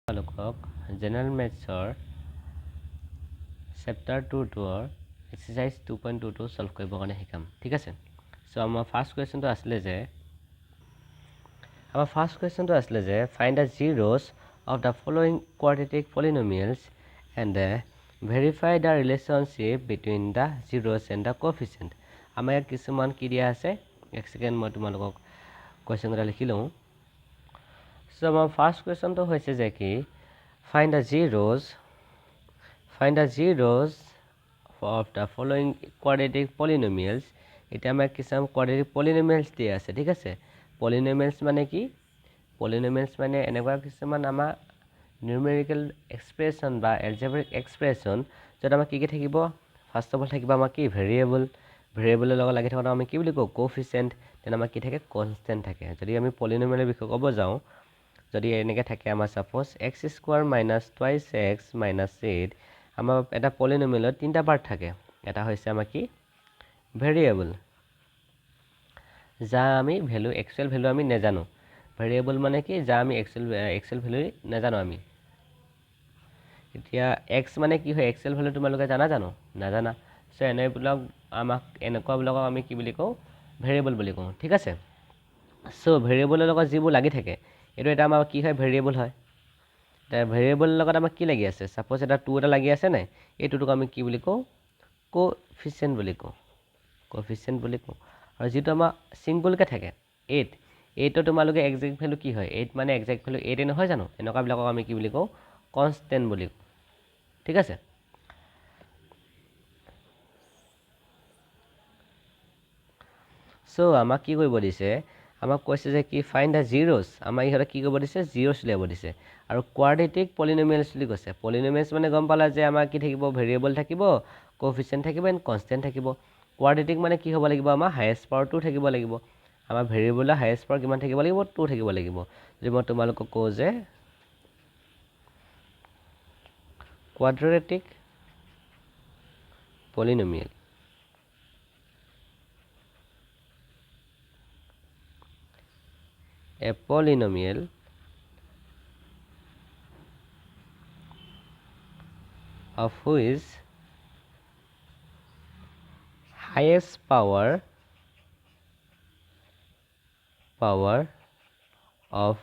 General মেথছৰ chapter 2 exercise 2.22 solve কৰিবৰ কাৰণে শিকাম ঠিক আছে সো আমাৰ ফাৰ্স্ট কোৱেশ্চনটো আছিলে যে find the zeros of the following quadratic polynomials and verify the relationship between the zeros and the coefficient আমাৰ ইয়াত কিছুমান কি দিয়া আছে এক সেকেন্ড মই তোমালোকক কোৱেশ্চনটো লিখি লওঁ So, our first question to hoise je ki find the zeros of the following quadratic polynomials. Eta amar kisam quadratic polynomials diya ase thik ase polynomials mane ki polynomials mane enekwa kisaman ama numerical expression ba algebraic expression jot amar ki thakibo first of all thakiba amar ki variable logot lagi thakona ami ki boli ko coefficient then amar ki thake constant thake jodi ami polynomial bikhoy kobo jao যদি এনেকে থাকে আমাৰ suppose x² - twice x - 8 আমাৰ এটা পলিনোমিয়েলৰ তিনটা part থাকে এটা হৈছে আমাৰ কি ভেৰিয়েবল যা আমি ভ্যালু এক্সুৱেল ভ্যালু আমি নেজানো ভেৰিয়েবল মানে কি যা আমি এক্সুৱেল ভ্যালু নেজানো আমি এতিয়া x মানে কি হয় এক্সুৱেল ভ্যালু তোমালোকে জানো নাজানা সো এনে ব্লক আমাক এনেকুৱা ব্লকক আমি কি বুলি কওঁ ভেৰিয়েবল বুলি কওঁ ঠিক আছে সো ভেৰিয়েবলৰ লগত যিবোৰ লাগি থাকে এটো এটা আমাৰ কি হয় ভেৰিয়েবল হয় তা ভেৰিয়েবল লগত আমাৰ কি লাগি আছে সাপোজ এটা 2 এটা লাগি আছে নাই এই 2 টোক আমি কি বুলি কওঁ কোএফিচিয়েন্ট বুলি কওঁ আৰু যেটো আমাৰ সিম্পল কে থাকে 8 8 তোমালোকে এক্সাক্ট ভ্যালু কি হয় 8 মানে এক্সাক্ট ভ্যালু 8 নহয় জানো এনেকুৱা বিলাকক আমি কি বুলি কওঁ কনস্ট্যান্ট বুলি কওঁ ঠিক আছে সো আমাক কি কৰিব দিছে আমাক কৈছে যে কি ফাইন্ড দা zeros আমাৰ ইহতে কি কৰিব দিছে zeros উলিয়াব দিছে আৰু quadratic polynomials বুলি কৈছে polynomials মানে গম পালা যে আমাৰ কি থাকিব ভেৰিয়েবল থাকিব কোএফিচিয়েন্ট থাকিব এন্ড কনস্ট্যান্ট থাকিব quadratic মানে কি হ'ব লাগিব আমাৰ হাইয়েস্ট পাৱাৰ 2 থাকিব লাগিব আমাৰ ভেৰিয়েবলৰ হাইয়েস্ট পাৱাৰ কিমান থাকিব লাগিব 2 থাকিব লাগিব যদি মই তোমালোকক কওঁ যে quadratic polynomial a polynomial of which highest power of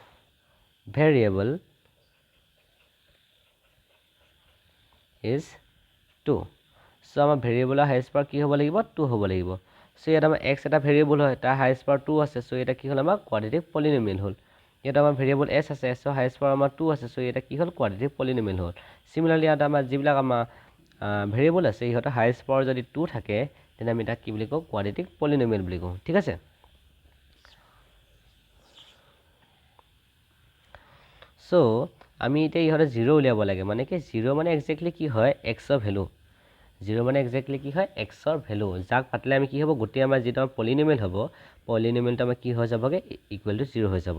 variable is 2 so আমাৰ ভেৰিয়েবলৰ হাইয়েস্ট পাৱাৰ কি হ'ব লাগিব 2 হ'ব লাগিব সো ইয়াত আমাৰ x এটা ভেৰিয়েবল হয় তাৰ হাইয়েস্ট পাৱাৰ 2 আছে সো এটা কি হ'ল আমাৰ কোৱাড্ৰেটিক পলিনোমিয়েল হ'ল ইয়াত আমাৰ ভেৰিয়েবল s আছে সো হাইয়েস্ট পাৱাৰ আমাৰ 2 আছে সো এটা কি হ'ল কোৱাড্ৰেটিক পলিনোমিয়েল হ'ল সিমিলাৰলি ইয়াত আমাৰ যিবিলাক আমাৰ ভেৰিয়েবল আছে ইহতৰ হাইয়েস্ট পাৱাৰ যদি 2 থাকে তেনে আমি এটা কি বুলি কওঁ কোৱাড্ৰেটিক পলিনোমিয়েল বুলি কওঁ ঠিক আছে সো আমি এটা ইহতৰ 0 উলিয়াব লাগে মানে কি 0 মানে এক্স্যাক্টলি কি হয় x ৰ ভ্যালু 0 মানে এক্স্যাক্টলি কি হয় x ৰ ভ্যালু যাক পাতলে আমি কি হ'ব গটি আমাৰ যেটা পলিনোমিয়েল হ'ব পলিনোমিয়েলটো আমাৰ কি হৈ যাবগে ইকুৱেল টু 0 হৈ যাব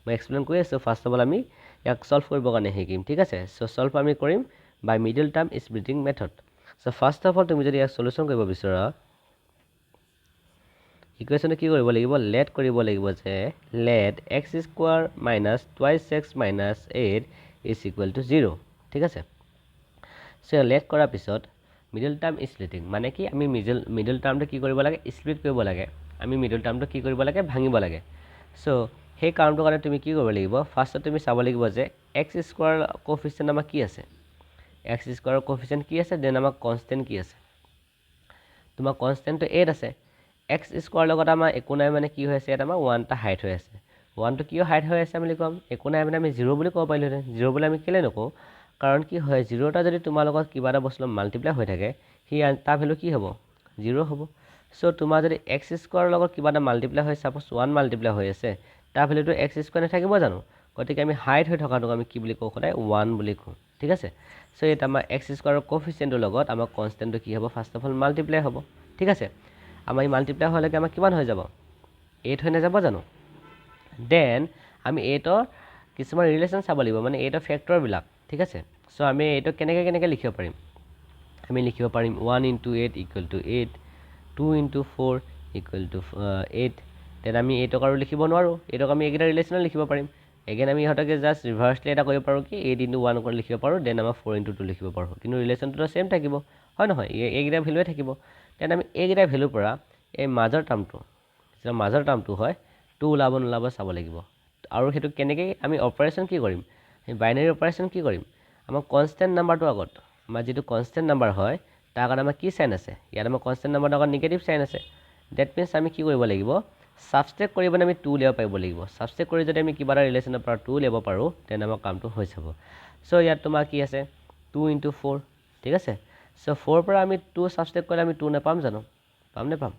মই এক্সপ্লেইন কৰি আছো ফাৰ্স্ট অফ অল আমি ইয়াক সলভ কৰিবৰ কাৰণে শিকিম ঠিক আছে সো সলভ আমি কৰিম by middle term splitting method so first of all তুমি যদি ইয়াক সলিউশন কৰিব বিচৰা ইকুৱেশনটো কি কৰিব লাগিব লেট কৰিব লাগিব যে let x² - twice x - 8 is equal to 0 ঠিক আছে সো লেট কৰাৰ পিছত মিডল টাৰ্ম স্প্লিটিং মানে কি আমি মিডল টাৰ্মটো কি কৰিব লাগে স্প্লিট কৰিব লাগে আমি মিডল টাৰ্মটো কি কৰিব লাগে ভাঙিব লাগে সো সেই কামটো কাৰণে তুমি কি কৰিব লাগিব ফাৰ্স্ট তুমি চাব লাগিব যে x² কোএফিচিয়েন্ট আমাৰ কি আছে x² কোএফিচিয়েন্ট কি আছে দেন আমাৰ কনস্ট্যান্ট কি আছে তোমাৰ কনস্ট্যান্টটো 8 আছে x² লগত আমাৰ একো নাই মানে কি হৈ আছে এটা আমাৰ 1 টা হাইট হৈ আছে 1 টো কিয় হাইট হৈ আছে বুলি কম একো নাই মানে আমি 0 বুলি ক'ব পাৰিলো 0 বুলি আমি কেলে নকওঁ কাৰণ কি হয় 0 টা যদি তোমাৰ লগত কিবা এটা বস্তু মাল্টিপ্লাই হৈ থাকে হি তা ভ্যালু কি হ'ব 0 হ'ব সো তোমাৰ যদি x² লগত কিবা এটা মাল্টিপ্লাই হয় সাপোজ 1 মাল্টিপ্লাই হৈ আছে তা ভ্যালুটো x² নাথাকিব জানো গতিকে আমি হাইট হৈ থকাটো আমি কি বুলি কওঁ সদায় 1 বুলি কওঁ ঠিক আছে সো এটা আমাৰ x² কোএফিচিয়েন্টৰ লগত আমাৰ কনস্ট্যান্টটো কি হ'ব ফাৰ্স্ট অফ অল মাল্টিপ্লাই হ'ব ঠিক আছে আমাৰ মাল্টিপ্লাই হ'লে আমাৰ কিমান হৈ যাব 8 হৈ নাযাব জানো দেন আমি 8 ৰ কিছুমান ৰিলেচন চাব লাগিব মানে 8 ৰ ফেক্টৰ বিলাক ঠিক আছে সো আমি 8 ক কেনেকৈ লিখিব পাৰিম আমি লিখিব পাৰিম 1 * 8 = 8 2 * 4 = 8 দেন আমি 8 ক আৰু লিখিব নোৱাৰো 8 ক আমি এইকেইটা ৰিলেচন লিখিব পাৰিম এগেইন আমি ইহঁতকে জাষ্ট ৰিভাৰ্ছলি এটা কৰিব পাৰোঁ কি 8 × 1 কৰি লিখিব পাৰোঁ দেন আমাৰ 4 × 2 লিখিব পাৰোঁ কিন্তু ৰিলেশ্যনটো সেম থাকিব হয় নহয় এইকেইটা ভেলুৱে থাকিব দেন আমি এইকেইটা ভেলুৰ পৰা এই মাজৰ টাৰ্মটো হয় 2 ওলাব নোলাব চাব লাগিব আৰু সেইটো কেনেকৈ আমি অপাৰেশ্যন কি কৰিম এই বাইনাৰী অপাৰেশ্যন কি কৰিম আমাৰ কনষ্টেণ্ট নাম্বাৰটো আগত আমাৰ যিটো কনষ্টেণ্ট নাম্বাৰ হয় তাৰ আগত আমাৰ কি চাইন আছে ইয়াত আমাৰ কনষ্টেণ্ট নাম্বাৰটো আগত নিগেটিভ চাইন আছে ডেট মিনছ আমি কি কৰিব লাগিব সাবষ্ট্ৰেক্ট কৰি মানে আমি 2 উলিয়াব পাৰিব লাগিব সাবষ্ট্ৰেক্ট কৰি যদি আমি কিবা এটা ৰিলেশ্যনৰ পৰা 2 উলিয়াব পাৰোঁ তেনে আমাৰ কামটো হৈ যাব চ' ইয়াত তোমাৰ কি আছে 2 × 4 ঠিক আছে চ' 4 পৰা আমি 2 সাবষ্ট্ৰেক্ট কৰিলে আমি 2 নাপাম জানো নেপাম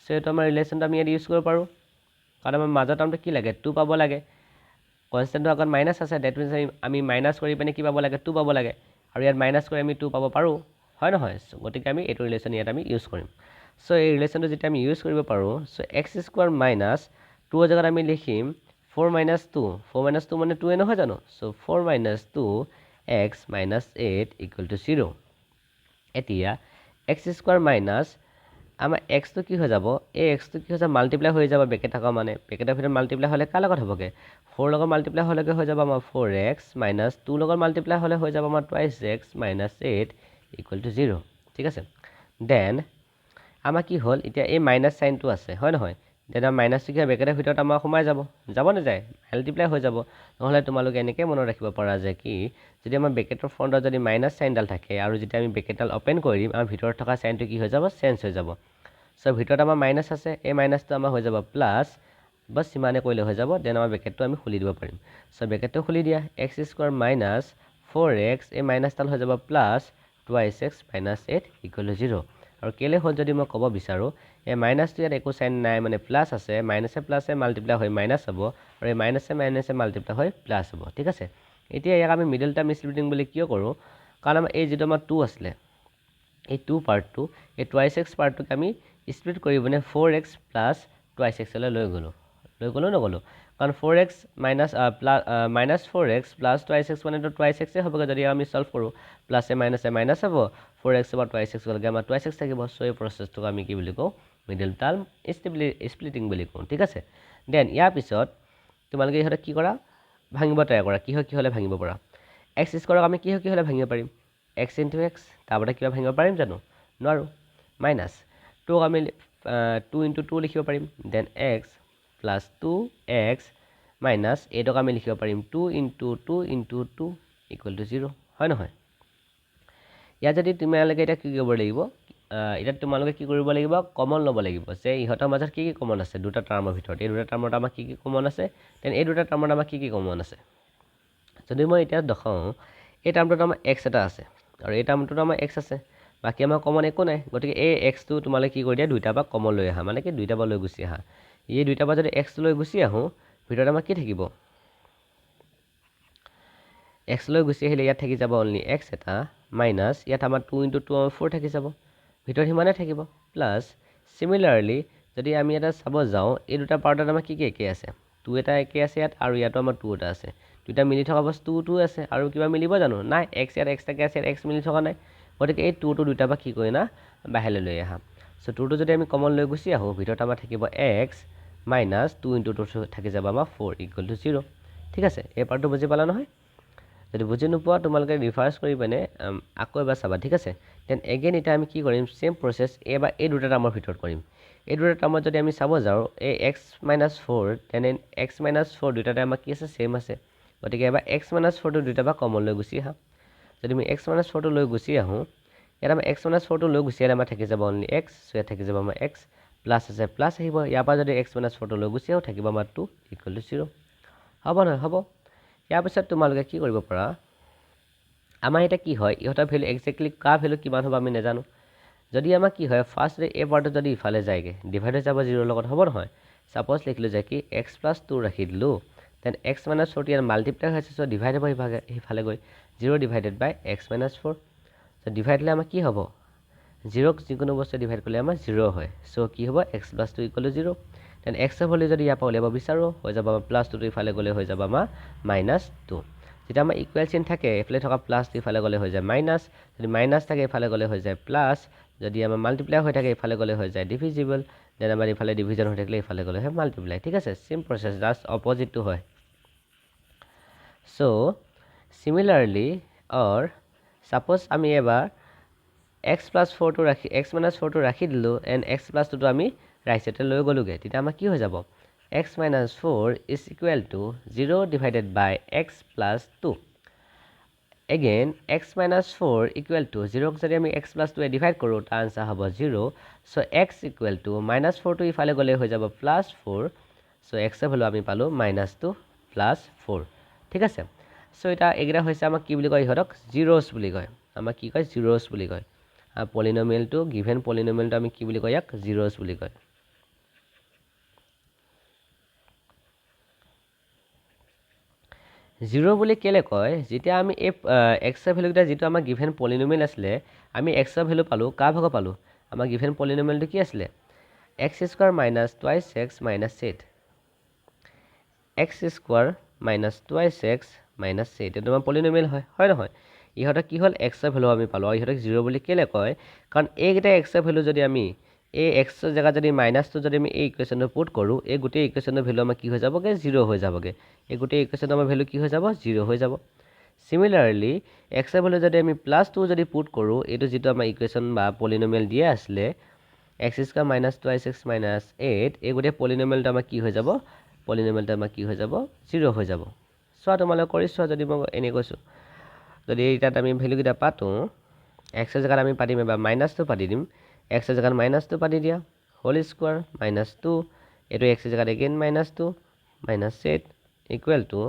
চ' এইটো আমাৰ ৰিলেশ্যনটো আমি ইয়াত ইউজ কৰিব পাৰোঁ কাৰণ আমাৰ মাজৰ টাৰ্মটো কি লাগে 2 পাব লাগে কনষ্টেণ্টটো আগত মাইনাছ আছে ডেট মিনছ আমি মাইনাছ কৰি পিনে কি পাব লাগে 2 পাব লাগে আৰু ইয়াত মাইনাছ কৰি আমি 2 পাব পাৰোঁ হয় নহয় গতিকে আমি এইটো ৰিলেশ্যন ইয়াত আমি ইউজ কৰিম চ' এই ৰিলেশ্যনটো যেতিয়া আমি ইউজ কৰিব পাৰোঁ চ' x² - 2 জেগাত আমি লিখিম 4 - 2 4 - 2 মানে 2 নহয় জানো চ' 4 - 2 x - 8 = 0 এতিয়া x² আমাৰ xটো কি হৈ যাব এই xটো কি হৈ যাব মাল্টিপ্লাই হৈ যাব বেকেট থকা মানে বেকেটৰ ভিতৰত মাল্টিপ্লাই হ'লে কাৰ লগত হ'বগৈ 4 লগত মাল্টিপ্লাই হ'লেগৈ হৈ যাব আমাৰ 4x - 2 লগত মাল্টিপ্লাই হ'লে হৈ যাব আমাৰ 2x - 8 = 0 ঠিক আছে দেন আমাৰ কি হ'ল এতিয়া এই মাইনাছ চাইনটো আছে হয় নহয় দেন আমাৰ মাইনাছটো কি হয় বেকেটৰ ভিতৰত আমাৰ সোমাই যাব নাযায় মাল্টিপ্লাই হৈ যাব নহ'লে তোমালোকে এনেকৈ মনত ৰাখিব পাৰা যে কি যদি আমাৰ বেকেটৰ ফ্ৰণ্টত যদি মাইনাছ চাইনডাল থাকে আৰু যেতিয়া আমি বেকেটডাল অ'পেন কৰিম আমাৰ ভিতৰত থকা চাইনটো কি হৈ যাব চেঞ্জ হৈ যাব চ' ভিতৰত আমাৰ মাইনাছ আছে এই মাইনাছটো আমাৰ হৈ যাব প্লাছ বাছ সিমানে কৰিলে হৈ যাব দেন আমাৰ বেকেটটো আমি খুলি দিব পাৰিম চ' বেকেটটো খুলি দিয়া x² - 4x এই মাইনাছডাল হৈ যাব প্লাছ 2x - 8 = 0 আৰু কেলৈ হ'ল যদি মই ক'ব বিচাৰোঁ এই মাইনাছটো ইয়াত একো চাইন নাই মানে প্লাছ আছে মাইনাছে প্লাছে মাল্টিপ্লাই হৈ মাইনাছ হ'ব আৰু এই মাইনাছে মাল্টিপ্লাই হৈ প্লাছ হ'ব ঠিক আছে এতিয়া ইয়াক আমি মিডল টাৰ্ম স্প্লিটিং বুলি কিয় কৰোঁ কাৰণ আমাৰ এই যিটো আমাৰ 2 আছিলে এই 2 পাৰ্টটো এই 2x পাৰ্টটোক আমি স্প্লিট কৰি পিনে 4x + 2x লৈ নগ'লোঁ কাৰণ 4x - 4x + 2x মানেতো 2x হ'বগৈ যদি আমি সলভ কৰোঁ প্লাছে মাইনাছে মাইনাছ হ'ব 4x বা 2x গ'লগৈ আমাৰ 2x থাকিব চ' এই প্ৰচেছটোক আমি কি বুলি কওঁ মিডল টাৰ্ম স্প্লিটিং বুলি কওঁ ঠিক আছে দেন ইয়াৰ পিছত তোমালোকে ইহঁতক কি কৰা ভাঙিব ট্ৰাই কৰা কি হ'লে ভাঙিব পৰা x² আমি কি হ'লে ভাঙিব পাৰিম x × x তাৰপৰা কিবা ভাঙিব পাৰিম জানো নোৱাৰোঁ মাইনাছ 2 আমি 2 × 2 লিখিব পাৰিম দেন x + 2x - 8ক আমি লিখিব পাৰিম 2 × 2 × 2 = 0 হয় নহয় ইয়াত যদি তোমালোকে এতিয়া কি কৰিব লাগিব এতিয়া তোমালোকে কি কৰিব লাগিব কমন ল'ব লাগিব যে ইহঁতৰ মাজত কি কমন আছে দুটা টাৰ্মৰ ভিতৰত এই দুটা টাৰ্মত আমাৰ কি কমন আছে দেন এই দুটা টাৰ্মত আমাৰ কি কমন আছে যদি মই এতিয়া দেখাওঁ এই টাৰ্মটোত আমাৰ x এটা আছে আৰু এই টাৰ্মটোত আমাৰ x আছে বাকী আমাৰ কমন একো নাই গতিকে এই xটো তোমালোকে কি কৰি দিয়া দুইটাৰ পৰা কমন লৈ আহা মানে কি দুইটাৰ পৰা লৈ গুচি আহা এই দুইটাৰ পৰা যদি x লৈ গুচি আহোঁ ভিতৰত আমাৰ কি থাকিব x লৈ গুচি আহিলে ইয়াত থাকি যাব অনলি x এটা মাইনাছ ইয়াত আমাৰ 2 × 2 আমাৰ 4 থাকি যাব ভিতৰত সিমানে থাকিব প্লাছ চিমিলাৰলি যদি আমি এটা চাব যাওঁ এই দুটা পাৰ্টত আমাৰ কি একে আছে 2 এটা একে আছে ইয়াত আৰু ইয়াতো আমাৰ 2 এটা আছে দুটা মিলি থকা বস্তু 2 আছে আৰু কিবা মিলিব জানো নাই x ইয়াত x থাকে আছে x মিলি থকা নাই গতিকে এই 2টো দুটাৰ পৰা কি কৰি না বাহিৰলৈ লৈ আহা চ' 2টো যদি আমি কমন লৈ গুচি আহোঁ ভিতৰত আমাৰ থাকিব x - 2 × 2 থাকি যাব আমাৰ 4 = 0 ঠিক আছে এই পাৰ্টটো বুজি পালা নহয় যদি বুজি নোপোৱা তোমালোকে ৰিভাৰ্ছ কৰি পিনে আকৌ এবাৰ চাবা ঠিক আছে দেন এগেইন এতিয়া আমি কি কৰিম চেম প্ৰচেছ এইবাৰ এই দুটা টাৰ্মৰ ভিতৰত কৰিম এই দুটা টাৰ্মত যদি আমি চাব যাওঁ এই x - 4 তেনে x - 4 দুটাতে আমাৰ কি আছে চেম আছে গতিকে এবাৰ x - 4টো দুটাৰ পৰা কমন লৈ গুচি আহা যদি আমি x - 4টো লৈ গুচি আহোঁ ইয়াত আমাৰ x - 4টো লৈ গুচি আহিলে আমাৰ থাকি যাব অনলি x চ' ইয়াত থাকি যাব আমাৰ x প্লাছ আছে প্লাছ আহিব ইয়াৰ পৰা যদি x - 4টো লৈ গুচি আহোঁ থাকিব আমাৰ 2 = 0 হ'ব নহয় হ'ব ইয়াৰ পিছত তোমালোকে কি কৰিব পাৰা আমাৰ এতিয়া কি হয় ইহঁতৰ ভেলু একজেক্টলি কাৰ ভেলু কিমান হ'ব আমি নাজানো যদি আমাৰ কি হয় ফাৰ্ষ্ট এই পাৰ্টটো যদি ইফালে যায়গৈ ডিভাইড হৈ যাব 0 লগত হ'ব নহয় ছাপ'জ লিখিলোঁ যে কি x + 2 ৰাখি দিলোঁ দেন x - 4টো ইয়াত মাল্টিপ্লাই হৈছে চ' ডিভাইড হ'ব সিফালে গৈ 0 / x - 4 চ' ডিভাইড হ'লে আমাৰ কি হ'ব 0ক যিকোনো বস্তু ডিভাইড কৰিলে আমাৰ 0 হয় চ' কি হ'ব x + 2 = 0 দেন x ভেলু যদি ইয়াৰ পৰা উলিয়াব বিচাৰোঁ হৈ যাব আমাৰ +2টো ইফালে গ'লে হৈ যাব আমাৰ -2 যেতিয়া আমাৰ ইকুৱেল চিন থাকে এইফালে থকা প্লাছটো ইফালে গ'লে হৈ যায় মাইনাছ যদি মাইনাছ থাকে ইফালে গ'লে হৈ যায় প্লাছ যদি আমাৰ মাল্টিপ্লাই হৈ থাকে ইফালে গ'লে হৈ যায় ডিভিজিবল দেন আমাৰ ইফালে ডিভিজন হৈ থাকিলে ইফালে গ'লে হয় মাল্টিপ্লাই ঠিক আছে চেম প্ৰচেছ জাষ্ট অপজিটটো হয় So similarly, or suppose আমি এবাৰ x plus 4 to ৰাখি x minus 4 to ৰাখি দিলোঁ and x plus 2 to আমি right side লৈ গ'লোগে, তেতিয়া আমাৰ কি হৈ যাব? x minus 4 is equal to 0 divided by x plus 2. Again, x minus 4 equal to 0 যদি আমি x plus 2 divide কৰোঁ, তাৰ আনসাৰ হ'ব 0. So x equal to minus 4 to ইফালে গ'লে হৈ যাব plus 4. So x এর ভ্যালু আমি পালো minus 2 plus 4. ঠিক আছে? So এটা এগিরা হৈছে আমাক কি বুলি কয় ইহঁতক zeros বুলি কয়। আমাক কি কয় zeros বুলি কয়। আর polynomial to given polynomial to আমি কি বুলি কয় ইয়াক zeros বুলি কয়। জিরো বুলি কেলে কয় যেতিয়া আমি এই x এর ভ্যালুটা যেটো আমাৰ গিভেন পলিনোমিয়াল আছিলে আমি x এৰ ভ্যালু পালো কাৰ ভাগ পালো আমাৰ গিভেন পলিনোমিয়ালটো কি আছিলে x square minus twice x minus 8 x square minus twice x minus 8 এটা আমাৰ পলিনোমিয়াল হয় নহয় ইহঁতক কি হল x এৰ ভ্যালু আমি পালো ইহঁতক 0 বুলি কেলে কয় কাৰণ এইগিটা x এৰ ভ্যালু যদি আমি এই x এৰ জায়গা যদি মাইনাস তো যদি আমি এই ইকুয়েশনটো পুট কৰো এই গোটেই ইকুয়েশনৰ ভ্যালু আমাৰ কি হৈ যাবগে 0 হৈ যাবগে এই গোটেই ইকুয়েশনৰ আমাৰ ভ্যালু কি হৈ যাব 0 হৈ যাব সিমিলাৰলি x এৰ ভ্যালু যদি আমি +2 যদি পুট কৰো এটো যেটো আমাৰ ইকুয়েশন বা পলিনোমিয়াল দিয়া আসলে x square minus 2x minus 8 এই গোটেই পলিনোমিয়ালটো আমাৰ কি হৈ যাব পলিনোমিয়ালটো আমাৰ কি হৈ যাব 0 হৈ যাব সো তোমালোক কৰিছো যদি মই এনে কৈছো যদি এটাত আমি ভ্যালু কিটা পাতো x এর জায়গাত আমি পাতিম বা মাইনাস তো পাতি দিম x এর জায়গাত মাইনাস তো পাতি দিয়া হোল স্কয়ার মাইনাস 2 এটো x এর জায়গাত again minus 2 minus 8 equal to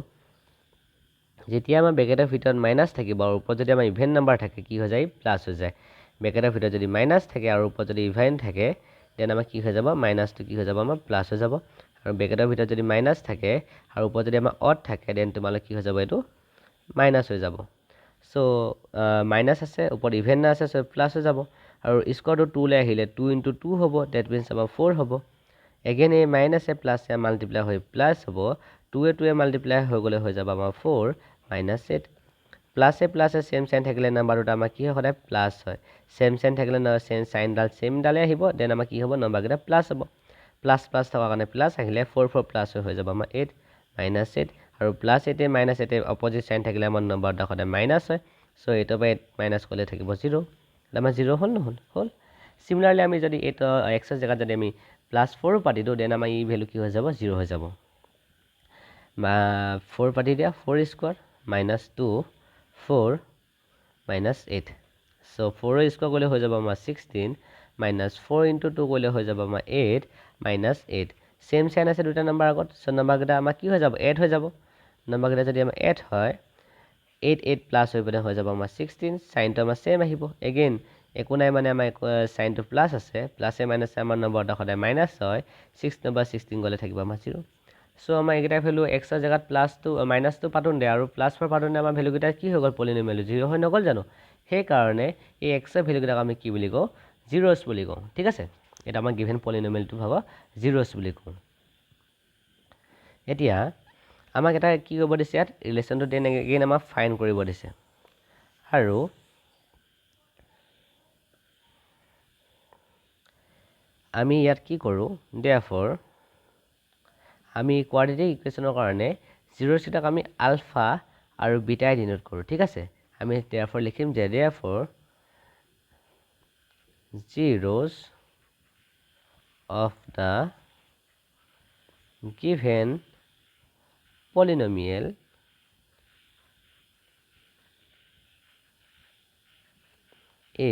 যেতিয়া আমাৰ ব্ৰেকেটৰ ভিতৰত মাইনাস থাকিব আৰু ওপৰত যদি আমাৰ ইভেন নাম্বাৰ থাকে কি হৈ যায় প্লাস হৈ যায় ব্ৰেকেটৰ ভিতৰত যদি মাইনাস থাকে আৰু ওপৰত যদি ইভেন থাকে দেন আমাৰ কি হৈ যাব মাইনাসটো কি হৈ যাব আমাৰ প্লাস হৈ যাব আৰু ব্ৰেকেটৰ ভিতৰত যদি মাইনাস থাকে আৰু ওপৰত যদি আমাৰ অড থাকে দেন তোমালে কি হৈ যাব এটো মাইনাস হৈ যাব সো মাইনাস আছে ওপৰত ইভেন না আছে সো প্লাস হৈ যাব আৰু স্কয়াৰটো 2 লে আহিলে 2 * 2 হ'ব দ্যাট মিন্স আমাৰ 4 হ'ব अगेन এই মাইনাস এ প্লাস এ মাল্টিপ্লাই হৈ প্লাস হ'ব 2 এ 2 এ মাল্টিপ্লাই হৈ গলে হৈ যাব আমাৰ 4 minus 8 plus এ সেম সাইন থাকিলে নাম্বাৰ দুটা আমাৰ কি হয় প্লাস হয় সেম সাইন থাকিলে না সেম সাইন ডাল সেম ডালে আহিব দেন আমাৰ কি হ'ব নাম্বাৰ গটা প্লাস হ'ব প্লাস প্লাস থকা কাৰণে প্লাস আহিলে 4 4 প্লাস হৈ যাব আমাৰ 8 minus 8 আৰু প্লাস 8 এ মাইনাস 8 এ অপোজিট সাইন থাকিলে আমাৰ নাম্বাৰ দুটা সদায় মাইনাস হয় সো এটো বাই মাইনাস কৰিলে থাকিব 0 আমাৰ 0 হল নহল হল সিমিলাৰলি আমি যদি এটো x এৰ জায়গা যদি আমি +4 পাতি দিও দেন আমাৰ এই ভ্যালু কি হৈ যাব 0 হৈ যাব 4 পাতি দিয়া 4 square minus 2 4 minus 8 so 4 square করলে হয়ে যাব আমার 16 minus 4 into 2 করলে হয়ে যাব আমার 8 minus 8 সেম সাইন আছে দুটা নাম্বার আগত সো নাম্বার গটা আমার কি হয়ে যাব 8 হয়ে যাব নাম্বার গটা যদি আমার 8 হয় 8 8 প্লাস হয়ে যাব আমার 16 সাইনটো আমার সেম আহিব अगेन একো নাই মানে আমার সাইনটো প্লাস আছে প্লাস এ মাইনাস আমার নাম্বারটা সদায় মাইনাস হয় 6 নাম্বার 16 গলে থাকিব আমার 0 সো আমাৰ এগিটা ভ্যালু x এৰ জায়গাত +2 -2 পাতন দে আৰু +4 পাতন দে আমাৰ ভ্যালু গিটা কি হৈ গল পলিনোমিয়াল 0 হৈ নগল জানো সেই কাৰণে এই x এর ভ্যালু গিটা আমি কি বুলি কও zeros বুলি কও ঠিক আছে এটা আমাৰ গিভেন পলিনোমিয়ালটো ভাবা zeros বুলি কও এতিয়া আমাক এটা কি কৰিব দিছে ইয়াত ৰিলেশনটো দেন अगेन আমাক ফাইন কৰিব দিছে আৰু আমি ইয়াত কি কৰো therefore আমি কোয়াড্ৰেটিক ইকুয়েশনৰ কাৰণে জিৰোস কিটাক আমি আলফা আৰু বিটা ডিনোট কৰো ঠিক আছে আমি therefore লিখিম যে therefore zeros of the given polynomial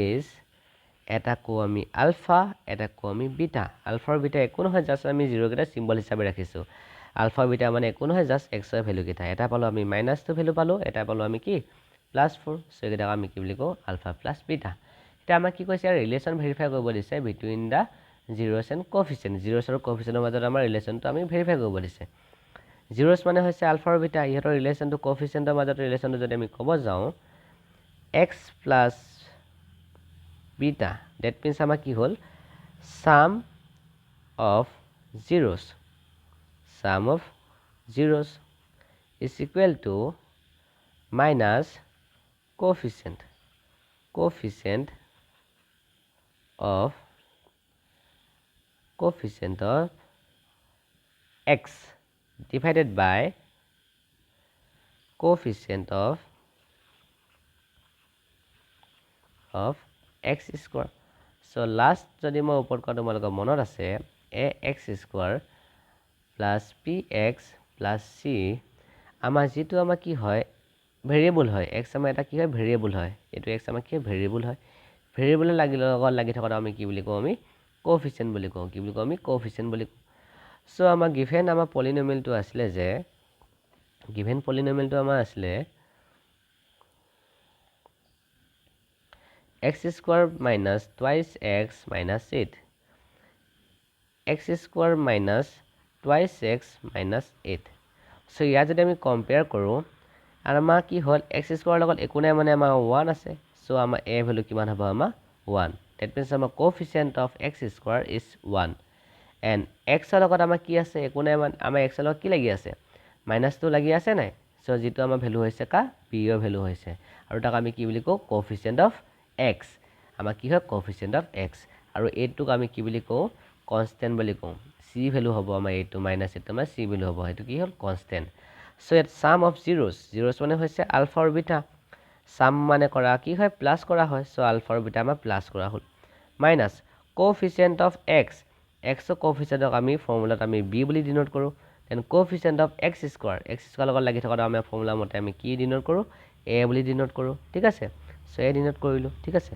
is এটা কো আমি আলফা এটা কো আমি বিটা আলফা আৰু বিটা একো নহয় জাস্ট আমি জিৰো গিটা সিম্বল হিচাপে ৰাখিছো আলফা বিটা মানে একো নহয় জাস্ট x এর ভ্যালু গিটা এটা পালো আমি -2 ভ্যালু পালো এটা পালো আমি কি +4 সো এটা আমি কি বুলি কও আলফা প্লাস বিটা এটা আমাক কি কৈছে ৰিলেশন ভেৰিফাই কৰিব দিছে বিটুইন দা জিৰোস এন্ড কোএফিচিয়েন্ট জিৰোস আৰু কোএফিচিয়েন্টৰ মাজত আমাৰ ৰিলেশনটো আমি ভেৰিফাই কৰিব দিছে জিৰোস মানে হৈছে আলফা আৰু বিটা ইহতৰ ৰিলেশনটো কোএফিচিয়েন্টৰ মাজত ৰিলেশনটো যদি আমি ক'ব যাও x plus beta that means আমাৰ কি হল sum of zeros is equal to minus coefficient of x divided by coefficient of x square. So last যদি মই ওপৰত কোৱা তোমালোকৰ মনত আছে ax square plus px plus c আমাৰ যেটো আমাৰ কি হয় ভেৰিয়েবল হয় x আমাৰ এটা কি হয় ভেৰিয়েবল হয় এটো x আমাৰ কি ভেৰিয়েবল হয় ভেৰিয়েবল লাগি থকা আমি কি বুলি কওঁ আমি কোএফিচিয়েন্ট বুলি কওঁ কি বুলি কওঁ আমি কোএফিচিয়েন্ট বুলি সো আমাৰ গিভেন আমাৰ পলিনোমিয়েলটো আসলে যে গিভেন পলিনোমিয়েলটো আমাৰ আসলে x square minus twice x minus 8 x square minus twice x minus 8 so ইয়াত যদি আমি কম্পেয়াৰ কৰো আৰু আমাৰ কি হল x square লগত একো নাই মানে আমাৰ 1 আছে so আমাৰ a ভ্যালু কিমান হ'ব আমাৰ 1 that means আমাৰ coefficient of x square is 1 and x ৰ লগত আমাৰ কি আছে একো নাই মানে আমাৰ x ৰ লগত কি লাগি আছে -2 লাগি আছে নাই so যেটো আমাৰ ভ্যালু হৈছে কা b ৰ ভ্যালু হৈছে আৰু তাক আমি কি বুলি কওঁ coefficient of x আমাৰ কি হয় coefficient of x আৰু এইটোক আমি কি বুলি কওঁ কনস্ট্যান্ট বুলি কওঁ c ভ্যালু হ'ব আমাৰ এইটো -8 আমাৰ c ভ্যালু হ'ব সেইটো কি হ'ল constant so at sum of zeros মানে হৈছে আলফা আৰু বিটা sum মানে কৰা কি হয় প্লাস কৰা হয় so আলফা আৰু বিটা আমাৰ প্লাস কৰা হ'ল minus coefficient of x x ৰ coefficient আমি ফৰ্মুলাত আমি b বুলি ডিনোট কৰো then coefficient of x square লগত লাগি থকা আমি ফৰ্মুলা মতে আমি কি ডিনোট কৰো a বুলি ডিনোট কৰো ঠিক আছে so a ডিনোট কৰিলো ঠিক আছে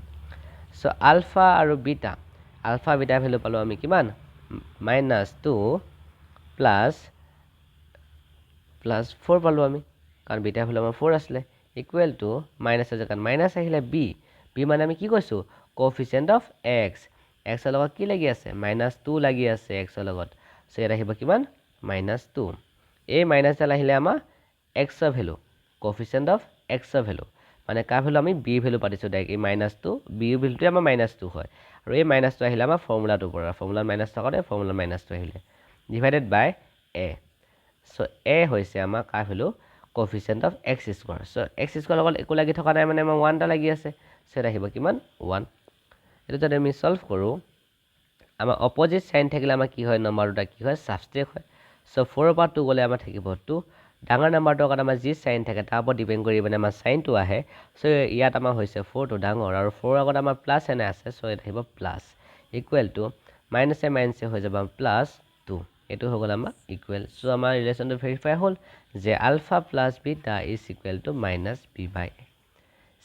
so alpha আৰু beta alpha beta ভ্যালু পালো আমি কিমান -2 plus 4 পালো আমি কাৰণ beta ভ্যালু আমাৰ 4 আছিল ইকুৱেল টু মাইনাস আছে কাৰণ মাইনাস আহিলে b মানে আমি কি কৈছো coefficient of x x ৰ লগত কি লাগি আছে -2 লাগি আছে x ৰ লগত so ইয়াত আহিব কিমান -2 এই মাইনাস ডাল আহিলে আমাৰ x ৰ ভ্যালু coefficient of x ৰ ভ্যালু মানে কা ভ্যালু আমি b ভ্যালু পাতিছো ডাইৰেক্ট এই -2 b ভ্যালুটো আমাৰ -2 হয় আৰু এই -2 আহিলে আমাৰ ফৰ্মুলাটো পৰা ফৰ্মুলা -2 থাকতে ফৰ্মুলা -2 আহিলে divided by a so a হৈছে আমাৰ কা value coefficient of x square so x square লগত একো লাগি থকা নাই মানে আমাৰ 1 টা লাগি আছে so এটা আহিব কিমান 1 এটো যদি আমি সলভ কৰো আমাৰ অপোজিট সাইন থাকিলে আমাৰ কি হয় নম্বৰ দুটা কি হয় সাবট্ৰেক্ট হয় so 4 ৰ পৰা 2 গলে আমাৰ থাকিব 2 ডাঙৰ নাম্বাৰটোৰ কাৰণে আমাৰ যি সাইন থাকে তাৰ ওপৰত ডিপেন্ড কৰি মানে আমাৰ সাইনটো আহে so ইয়াত আমাৰ হৈছে 4 টো ডাঙৰ আৰু 4 আগত আমাৰ প্লাস এনে আছে so এটা আহিব প্লাস ইকুৱেল টু মাইনাস এ হৈ যাব প্লাস 2 এটো হৈ গল আমাৰ ইকুৱেল so আমাৰ ৰিলেচনটো ভেৰিফাই হ'ল যে alpha plus beta is equal to -b by a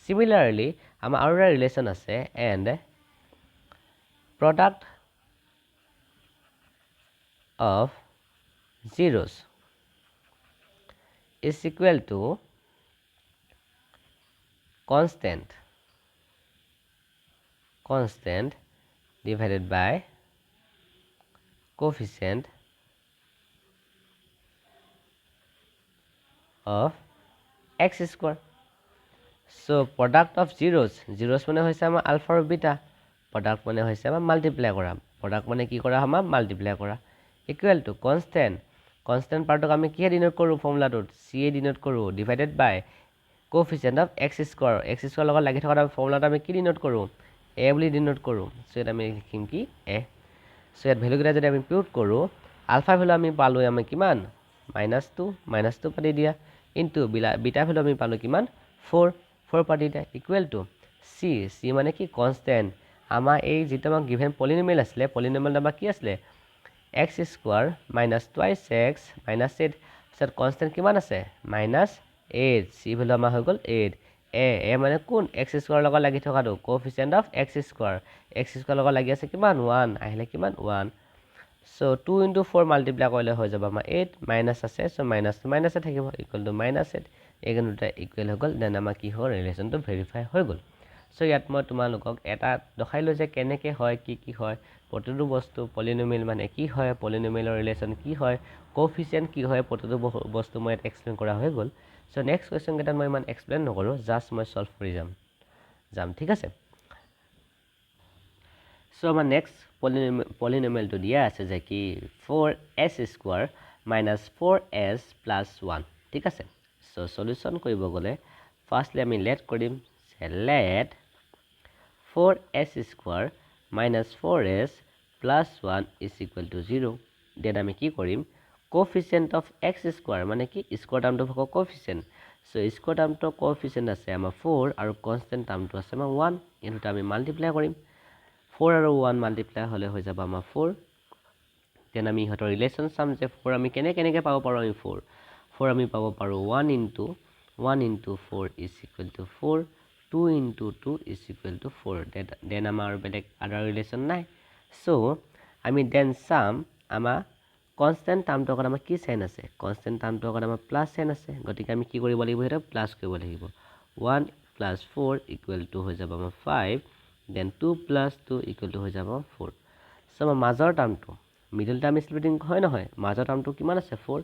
similarly আমাৰ আৰু এটা ৰিলেচন আছে and product of zeros is equal to constant divided by coefficient of x square so product of zeros মানে হৈছে আমাৰ আলফা আৰু বিটা product মানে হৈছে আমাৰ মাল্টিপ্লাই কৰা product মানে কি কৰা আমাৰ মাল্টিপ্লাই কৰা equal to constant পাৰ্টক আমি কি ডিনোট কৰো ফৰ্মুলাটোত c এ ডিনোট কৰো divided by coefficient of x square লগত লাগি থকা ফৰ্মুলাটো আমি কি ডিনোট কৰো a বুলি ডিনোট কৰো সো এটা আমি লিখিম কি a সো ইয়াত ভ্যালু কেইটা যদি আমি পুট কৰো আলফা ভ্যালু আমি পালো আমি কিমান -2 পাতি দিয়া ইনটু বিটা ভ্যালু আমি পালো কিমান 4 পাতি দিয়া ইকুৱেল টু c মানে কি কনস্ট্যান্ট আমাৰ এই যেটা আমাৰ গিভেন পলিনোমিয়েল আছিল পলিনোমিয়েল নাম্বাৰ কি আছিল x square minus twice x minus 8 সত কনস্ট্যান্ট কিমান আছে -8 c ভ্যালু আমাৰ হৈ গল 8 a মানে কোন x square লগত লাগি থকাটো coefficient of x square লগত লাগি আছে কিমান 1 আহিলে কিমান 1 so 2 into 4 multiply কৰিলে হৈ যাব আমাৰ 8 মাইনাস আছে so মাইনাস থাকিব ইকুৱেল টু -8 এগন দুটা ইকুৱেল হৈ গল দেন আমাৰ কি হ'ল ৰিলেচনটো ভেৰিফাই হৈ গল so ইয়াত মই তোমালোকক এটা দেখাইলো যে কেনেকে হয় কি হয় প্ৰতিটো বস্তু পলিনোমিয়েল মানে কি হয় পলিনোমিয়েলৰ ৰিলেচন কি হয় কোএফিচিয়েন্ট কি হয় প্ৰতিটো বস্তু মই এক্সপ্লেইন কৰা হৈ গল so নেক্সট কোৱেশ্চন কেটা মই ইমান এক্সপ্লেইন নকৰো জাস্ট মই সলভ কৰি যাম ঠিক আছে so আমাৰ নেক্সট পলিনোমিয়েলটো দিয়া আছে যে কি 4s স্কয়াৰ - 4s + 1 ঠিক আছে so সলিউশন কৰিব গলে ফাৰ্স্টলি আমি লেট কৰিম let 4s square - 4s + 1 = 0 then আমি কি কৰিম coefficient of x স্কয়াৰ মানে কি স্কয়াৰ টাৰ্মটো হ'ব coefficient সো স্কোয়াৰ টাৰ্মটো কোএফিচিয়েন্ট আছে আমাৰ 4 আৰু কনস্ট্যান্ট টাৰ্মটো আছে আমাৰ 1 এই দুটা আমি মাল্টিপ্লাই কৰিম 4 আৰু 1 মাল্টিপ্লাই হলে হৈ যাব আমাৰ 4 দেন আমি ইহঁতৰ ৰিলেশ্যন চাম যে 4 আমি কেনেকৈ পাব পাৰোঁ আমি 4 আমি পাব পাৰোঁ 1 into 4 is equal to 4 2 into 2 is equal to 4 then আমাৰ বেলেগ আদাৰ ৰিলেশ্যন নাই সো আমি দেন চাম আমাৰ কনস্ট্যান্ট টাৰ্মটো আগত আমাৰ কি সাইন আছে কনস্ট্যান্ট টাৰ্মটো আগত আমাৰ প্লাস সাইন আছে গতিকে আমি কি কৰিব লাগিব এটা প্লাস কৰিব লাগিব 1 plus 4 equal to হৈ যাব আমাৰ 5 then 2 plus 2 equal to হৈ যাব 4 সো আমাৰ মাজৰ টাৰ্মটো মিডল টাৰ্ম স্প্লিটিং হয় নহয় মাজৰ টাৰ্মটো কিমান আছে 4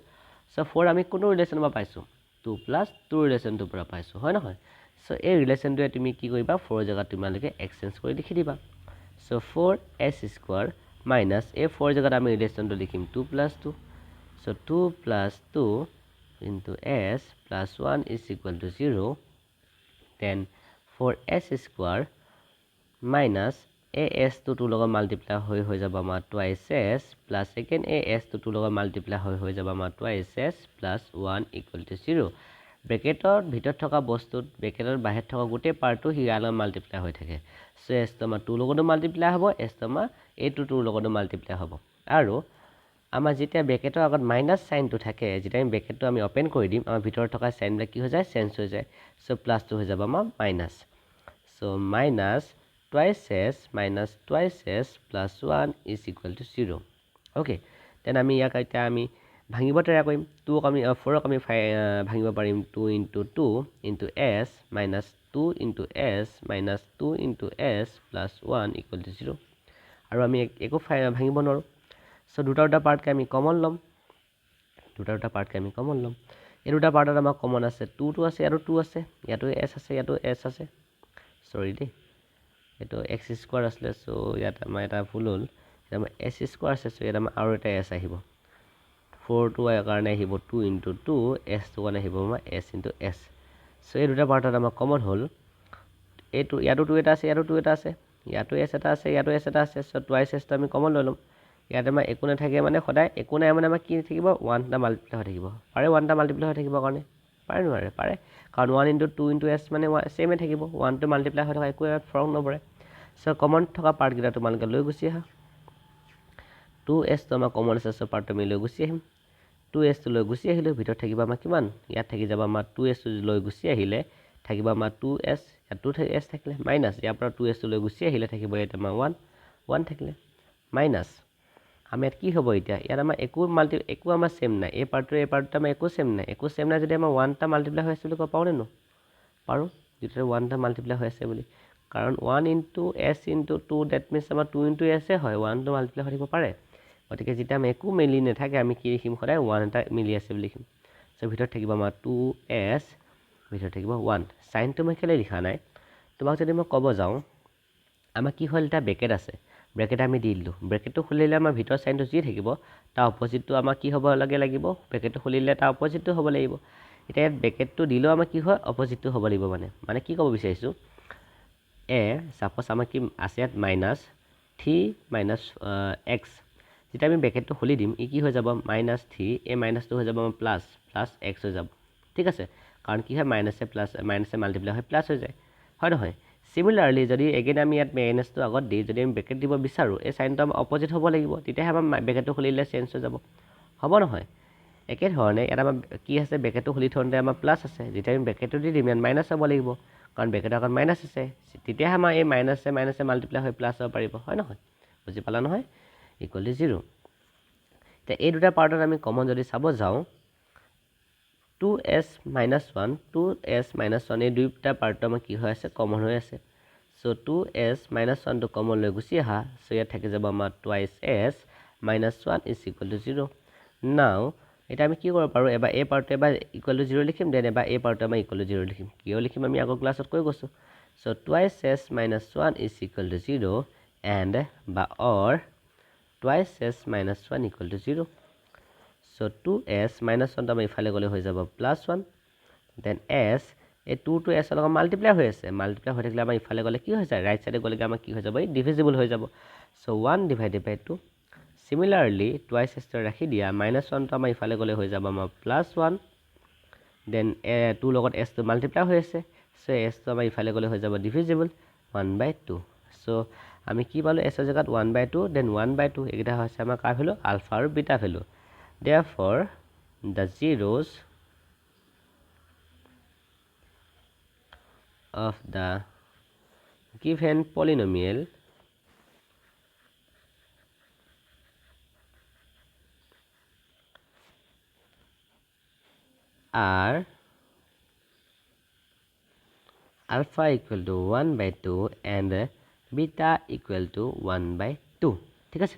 সো 4 আমি কোন ৰিলেশ্যন পৰা পাইছো 2 plus 2 ৰিলেশ্যনটো পৰা পাইছো হয় নহয় সো এই ৰিলেশ্যনটোৱে তুমি কি কৰিবা 4 জায়গাত তোমালোকে এক্সচেঞ্জ কৰি লিখি দিবা so 4s square minus a 4 জায়গাত আমি রিলেশনটো লিখিম 2 plus 2 so 2 plus 2 into s plus 1 is equal to 0 then 4s square minus as to 2 লগত মাল্টিপ্লাই হৈ যাব আমাৰ twice s plus again as to 2 লগত মাল্টিপ্লাই হৈ যাব আমাৰ twice s plus 1 equal to 0 ব্ৰেকেটৰ ভিতৰত থকা বস্তুত ব্ৰেকেটৰ বাহিৰত থকা গোটেই পাৰ্টটো হিয়ালৰ মাল্টিপ্লাই হৈ থাকে সো s তো আমাৰ 2 লগতো মাল্টিপ্লাই হ'ব s তো আমাৰ a2 2 লগতো মাল্টিপ্লাই হ'ব আৰু আমাৰ যেতিয়া ব্ৰেকেটৰ আগত মাইনাস সাইনটো থাকে যেতিয়া আমি ব্ৰেকেটটো আমি ওপেন কৰি দিম আমাৰ ভিতৰত থকা সাইনবিলাক কি হৈ যায় চেঞ্জ হৈ যায় সো প্লাসটো হৈ যাব আমাৰ minus so minus twice s plus 1 is equal to 0 okay then আমি ইয়াক এতিয়া আমি ভাঙিব ট্ৰাই কৰিম 2 আমি 4 আমি ভাঙিব পাৰিম 2 into 2 into s minus 2 into s minus 2 into s plus 1 equal to 0 আৰু আমি একো ভাঙিব নোৱাৰো সো দুটা পাৰ্টকে আমি কমন লম এই দুটা পাৰ্টত আমাৰ কমন আছে 2 টো আছে আৰু 2 আছে ইয়াতো s আছে ইয়াতো s আছে সৰি দে এটো x স্কয়াৰ আসলে সো ইয়াত আমাৰ এটা ভুল হ'ল আমাৰ s স্কয়াৰ আছে সো ইয়াত আমাৰ আৰু এটা s আহিব 4 টো কাৰণে আহিব 2 into 2 s টো কাৰণে আহিব আমাৰ s into s সো এই দুটা পাৰ্টত আমাৰ কমন হ'ল এটো ইয়াতো 2 এটা আছে ইয়াতো 2 এটা আছে ইয়াতো s এটা আছে ইয়াতো s এটা আছে সো টুৱাইস s টো আমি কমন লৈ লম ইয়াত আমাৰ একো নাথাকে মানে সদায় একো নাই মানে আমাৰ কি থাকিব 1 টা মাল্টিপ্লাই হৈ থাকিব পাৰে 1 টা মাল্টিপ্লাই হৈ থাকিব কাৰণে পাৰে নোৱাৰে পাৰে কাৰণ 1 into 2 into s মানে সেম থাকিব 1 টো মাল্টিপ্লাই হৈ থকা একো ফৰক নপৰে সো কমন থকা পাৰ্ট গিটা তোমালোকে লৈ গুছি আহা 2s তো আমাৰ কমন আছে সো পাৰ্ট আমি লৈ গুছি আহিম 2s তো লৈ গুছি আহিলে ভিতৰত থাকিব আমাৰ কিমান ইয়াত থাকি যাব আমাৰ 2s লৈ গুছি আহিলে থাকিব আমাৰ 2s ইয়াত 2s থাকিলে মাইনাস ইয়াৰ পৰা 2s লৈ গুছি আহিলে থাকিব ইয়াত আমাৰ 1 থাকিলে মাইনাস আমি ইয়াত কি হ'ব এতিয়া ইয়াত আমাৰ একো আমাৰ সেম নাই এই পাৰ্টটো আমাৰ একো সেম নাই যদি আমাৰ 1 টা মাল্টিপ্লাই হৈ আছে বুলি ক পাওনে নো পাৰো যেটা 1 টা মাল্টিপ্লাই হৈ আছে বুলি কাৰণ 1 into s into 2 that means আমাৰ 2 into s হয় 1 টো মাল্টিপ্লাই হৈ থাকিব পাৰে গতিকে যেটা আমি একো মিলি নাথাকে আমি কি লিখিম সদায় 1 এটা মিলি আছে বুলি লিখিম সো ভিতৰত থাকিব আমাৰ 2s ভিতৰত থাকিব 1 সাইনটো মই কেলে লিখা নাই তোমাক যদি মই ক'ব যাও আমাৰ কি হ'ল এটা ব্ৰেকেট আছে ব্ৰেকেট আমি দি দিলো ব্ৰেকেটটো খুলিলে আমাৰ ভিতৰ সাইনটো যি থাকিব তাৰ অপজিটটো আমাৰ কি হ'ব লাগিব ব্ৰেকেটটো খুলিলে তাৰ অপজিটটো হ'ব লাগিব এতিয়া ব্ৰেকেটটো দিলেও আমাৰ কি হয় অপজিটটো হ'ব লাগিব মানে কি ক'ব বিচাৰিছো a সাপোজ আমাৰ কি আছে ইয়াত মাইনাস 3 minus x যেটা আমি ব্ৰেকেটটো খুলি দিম ই কি হৈ যাব -3 এই মাইনাসটো হৈ যাব প্লাস x হৈ যাব ঠিক আছে কাৰণ কি হয় মাইনাসে মাল্টিপ্লাই হয় প্লাস হৈ যায় হয় নহয় সিমিলাৰলি যদি এগেইন আমি ইয়াত মাইনাসটো আগত দি যদি আমি ব্ৰেকেট দিব বিচাৰো এই সাইনটো অপজিট হ'ব লাগিব তেতিয়া আমাৰ ব্ৰেকেটটো খুলিলে চেঞ্জ হৈ যাব হ'ব নহয় একে ধৰণে এটা আমাৰ কি আছে ব্ৰেকেটটো খুলি থওঁতে আমাৰ প্লাস আছে যেতিয়া আমি ব্ৰেকেটটো দি দিম মাইনাস হ'ব লাগিব কাৰণ ব্ৰেকেটৰ আগত মাইনাস আছে তেতিয়া আমাৰ এই মাইনাসে মাল্টিপ্লাই হৈ প্লাস হ'ব পাৰিব হয় নহয় বুজি পালা নহয় ইকুৱেল টু 0 তে এই দুটা পাৰ্টত আমি কমন যদি চাব যাও 2s minus 1 এই দুইটা পাৰ্টটো আমাৰ কি হৈ আছে কমন হৈ আছে সো 2s minus 1 টো কমন লৈ গুছি আহা সো ইয়াত থাকি যাব আমাৰ twice s minus 1 is equal to 0 নাও এটা আমি কি কৰিব পাৰো এবাৰ এই পাৰ্টটো এবাৰ ইকুৱেল টু 0 লিখিম দেন এবাৰ এই পাৰ্টটো আমি ইকুৱেল টু 0 লিখিম কিয় লিখিম আমি আগৰ ক্লাছত কৈ গৈছো so twice s minus 1 is equal to 0 and or twice s minus 1 equal to 0 so 2s minus 1 আমি ইফালে গলে হৈ যাব +1 then s এই 2 to s লগত মাল্টিপ্লাই হৈ আছে মাল্টিপ্লাই হৈ থাকিলে আমাৰ ইফালে গলে কি হৈ যায় ৰাইট সাইডে গলে আমাৰ কি হৈ যাব ডিভিজিবল হৈ যাব so 1 divided by 2 similarly twice s ৰাখি দিয়া -1 তো আমাৰ ইফালে গলে হৈ যাব আমাৰ +1 দেন 2 লগত s টো মাল্টিপ্লাই হৈ আছে সো s টো আমাৰ ইফালে গ'লে হৈ যাব ডিভিজিবল 1/2 সো আমি কি পালো s ৰ জায়গাত 1/2 দেন 1/2 এইটা হৈছে আমাৰ কাৰ ভ্যালু আলফা আৰু beta value therefore the zeros of the given polynomial are alpha equal to 1/2 and beta equal to 1/2 ঠিক আছে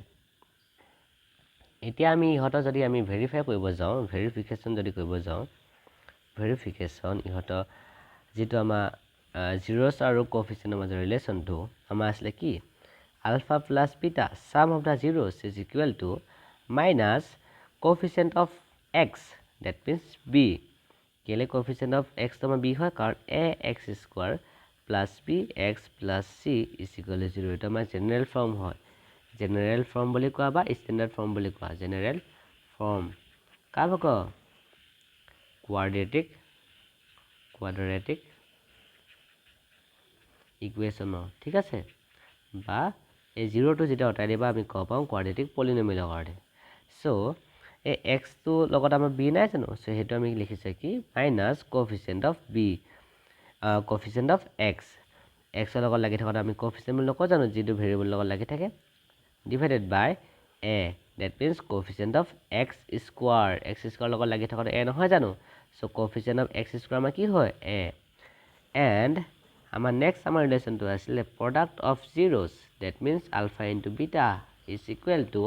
এতিয়া আমি ইহত যদি আমি ভেৰিফাই কৰিব যাও ভেৰিফিকেশন যদি কৰিব যাও ভেৰিফিকেশন ইহত যেটো আমাৰ zeros আৰু কোএফিচিয়েন্টৰ মাজৰ ৰিলেচনটো আমাৰ আসলে কি alpha plus beta sum of the zeros is equal to minus coefficient of x that means b কেলে coefficient of x তো আমাৰ b হয় কাৰণ ax square plus bx plus c is equal to 0 এটা আমাৰ জেনাৰেল ফৰ্ম হয় general form বুলি কোৱা বা স্ট্যান্ডাৰ্ড ফৰ্ম বুলি কোৱা জেনাৰেল ফৰ্ম কাক ক কোয়াড্রেটিক ইকুয়েশন ঠিক আছে বা এই 0 টো যেটা অটাই দিবা আমি কও পাও কোয়াড্রেটিক পলিনোমিয়াল কাৰণে সো এই x টো লগত আমাৰ b নাই জানো সো হেতু আমি লিখিছে কি minus coefficient of b coefficient of x x ৰ লগত লাগি থকা আমি কোএফিচিয়েন্ট বুলি নকও জানো যেটো ভেৰিয়েবল লগত লাগি থাকে divided by a that means coefficient of x square লগত লাগি থকা a নহয় জানো so coefficient of x square আমাৰ কি হয় a and আমাৰ next আমাৰ relation to আসলে product of zeros that means alpha into beta is equal to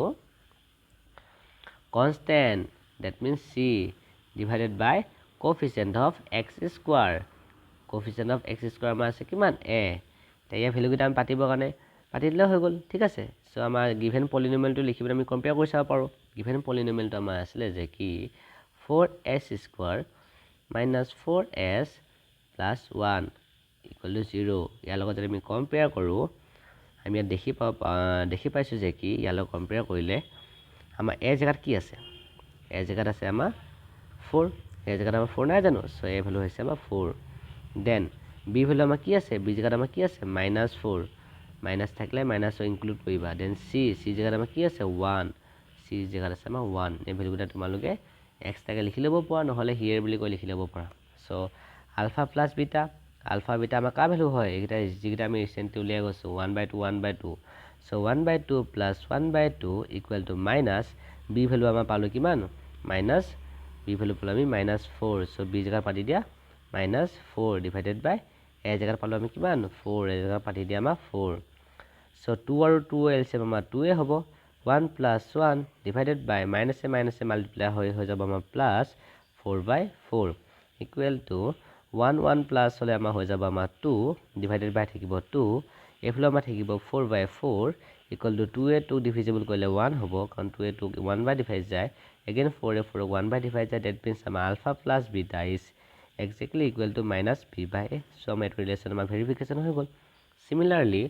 constant that means c divided by coefficient of x square coefficient of x square আমাৰ আছে কিমান a তাইয়া value কিটা আমি পাতিব কাৰণে পাতি দিলে হৈ গল ঠিক আছে সো আমাৰ given polynomial টো লিখিবলৈ আমি কম্পেয়াৰ কৰি চাব পাৰো given polynomial টো আমাৰ আসলে যে কি 4s square minus 4s plus 1 equal to 0 ইয়াৰ লগত যদি আমি কম্পেয়াৰ কৰো আমি দেখি পাইছো যে কি ইয়াৰ লগত কম্পেয়াৰ কৰিলে আমাৰ a জায়গাত কি আছে a জায়গাত আছে আমাৰ 4 a জায়গাত আমাৰ 4 নাই জানো সো a ভ্যালু হৈছে আমাৰ 4 দেন b ভ্যালু আমাৰ কি আছে b জায়গাত আমাৰ কি আছে -4 মাইনাস থাকলে মাইনাসও ইনক্লুড কৰিবা দেন c জায়গাত আমাৰ কি আছে 1 c জায়গাত আছে আমাৰ 1 এই ভ্যালুটা তোমালোকে x টাকে লিখি লব পৰা নহলে হিয়াৰ বুলি কৈ লিখি লব পৰা so alpha plus beta alpha beta আমাৰ কা ভ্যালু হয় এইটা যিটা আমি রিসেন্টলি উলিয়াই গৈছো 1/2 so 1/2 plus 1/2 equal to minus b value আমাৰ পালো কিমান minus b ভ্যালু পালো আমি -4 সো b জায়গা পাতি দিয়া -4 divided by a জায়গা পালো আমি কিমান 4 a জায়গা পাতি দিয়া আমাৰ 4 so 2 আৰু 2 LCM আমাৰ 2 এ হ'ব 1 plus 1 divided by minus a multiply হৈ যাব আমাৰ plus 4/4 equal to 1 plus হলে আমাৰ হৈ যাব আমাৰ 2 divided by থাকিব 2 এফালে আমাৰ থাকিব 4/4 equal to 2 এ 2 divisible কৰিলে 1 হ'ব কাৰণ 2 এ 2 1 by divide যায় again 4 এ 4 1 by divide যায় that means আমাৰ alpha plus beta is exactly equal to minus b by a so আমাৰ relation আমাৰ verification হৈ গল similarly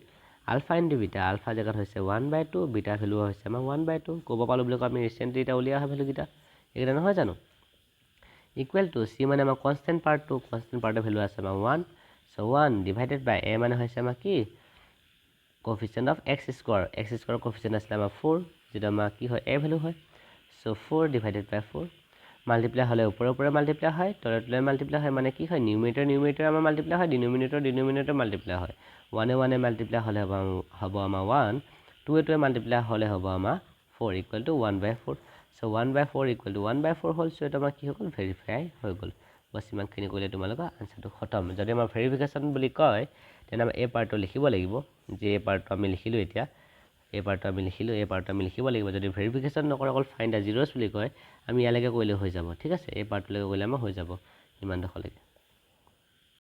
alpha into beta alpha জায়গাত হৈছে 1/2 beta ভ্যালু হৈছে আমাৰ 1/2 ক'ব পালো বুলি আমি রিসেন্টলি এটা উলিয়া হয় ভ্যালু কিটা এটা নহয় জানো equal to c মানে আমাৰ constant part to constant part value আছে আমাৰ 1 so 1 divided by a মানে হৈছে আমাৰ কি coefficient of x square coefficient আছে আমাৰ 4 যেটা আমাৰ কি হয় a ভ্যালু হয় so 4 divided by 4 মাল্টিপ্লাই হলে উপরে মাল্টিপ্লাই হয় তলে মাল্টিপ্লাই হয় মানে কি হয় নিউমেৰেটৰ আমাৰ মাল্টিপ্লাই হয় ডিনোমিনেটৰ মাল্টিপ্লাই হয় 1 এ মাল্টিপ্লাই হলে হ'ব আমাৰ 1 2 এ মাল্টিপ্লাই হলে হ'ব আমাৰ 4 equal to 1/4 so 1/4 equal to 1/4 hall so এটা আমাৰ কি হ'ল ভেৰিফাই হৈ গল বস ইমানখিনি কৰিলে তোমালোকৰ আনসাৰটো খতম যদি আমাৰ ভেৰিফিকেশন বুলি কয় তেনে আমি এই পাৰ্টটো লিখিব লাগিব যে এই পাৰ্টটো আমি লিখিলো এতিয়া এই পাৰ্টটো আমি লিখিব লাগিব যদি ভেৰিফিকেশন নকৰে অকল ফাইন্ড দা জিৰ'স বুলি কয় আমি ইয়ালৈকে কৰিলে হৈ যাব ঠিক আছে এই পাৰ্টলৈকে কৰিলে আমাৰ হৈ যাব ইমান দখলৈকে